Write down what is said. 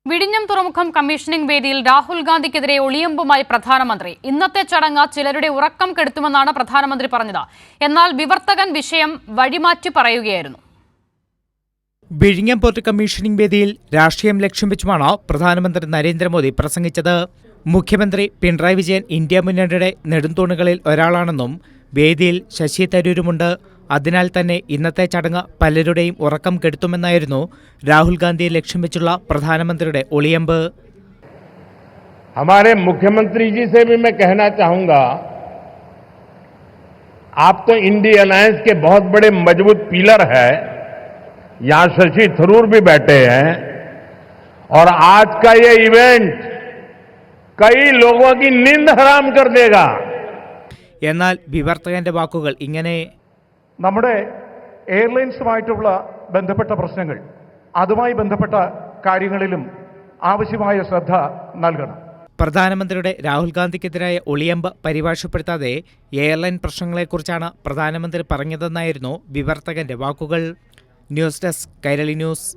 വിഴിഞ്ഞം തുറമുഖം കമ്മീഷനിംഗ് വേദിയിൽ രാഹുൽ ഗാന്ധിക്കെതിരെ ഒളിയമ്പുമായി പ്രധാനമന്ത്രി. ഇന്നത്തെ ചടങ്ങ് ചിലരുടെ ഉറക്കം കെടുത്തുമെന്നാണ് പ്രധാനമന്ത്രി പറഞ്ഞത്. എന്നാൽ വിവർത്തകൻ വിഷയം വഴിമാറ്റി പറയുകയായിരുന്നു. വിഴിഞ്ഞം പോർട്ട് കമ്മീഷനിംഗ് വേദിയിൽ രാഷ്ട്രീയം ലക്ഷ്യം വെച്ചുമാണ് പ്രധാനമന്ത്രി നരേന്ദ്രമോദി പ്രസംഗിച്ചത്. മുഖ്യമന്ത്രി പിണറായി വിജയൻ ഇന്ത്യ മുന്നണിയുടെ നെടുംതൂണുകളിൽ ഒരാളാണെന്നും വേദിയിൽ ശശി തരൂരുമുണ്ട്. അതിനാൽ തന്നെ ഇന്നത്തെ ചടങ്ങ് പലരുടെയും ഉറക്കം കെടുത്തുമെന്നായിരുന്നു രാഹുൽ ഗാന്ധിയെ ലക്ഷ്യം വെച്ചുള്ള പ്രധാനമന്ത്രിയുടെ ഒളിയമ്പ്. हमारे मुख्यमंत्री जी से भी मैं कहना चाहूंगा, आप तो इंडिया अलायंस के बहुत बड़े मजबूत पिलर है. यहां शशि थरूर भी बैठे हैं और आज का ये इवेंट कई लोगों की नींद हराम कर देगा. എന്നാൽ വിവർത്തകന്റെ വാക്കുകൾ ഇങ്ങനെ: നമ്മുടെ എയർലൈൻസുമായിട്ടുള്ള ബന്ധപ്പെട്ട പ്രശ്നങ്ങൾ, അതുമായി ബന്ധപ്പെട്ട കാര്യങ്ങളിലും ആവശ്യമായ ശ്രദ്ധ നൽകണം. പ്രധാനമന്ത്രിയുടെ രാഹുൽ ഗാന്ധിക്കെതിരായ ഒളിയമ്പ് പരിഭാഷപ്പെടുത്താതെ എയർലൈൻ പ്രശ്നങ്ങളെക്കുറിച്ചാണ് പ്രധാനമന്ത്രി പറഞ്ഞതെന്നായിരുന്നു വിവർത്തകന്റെ വാക്കുകൾ. News desk Kairali news.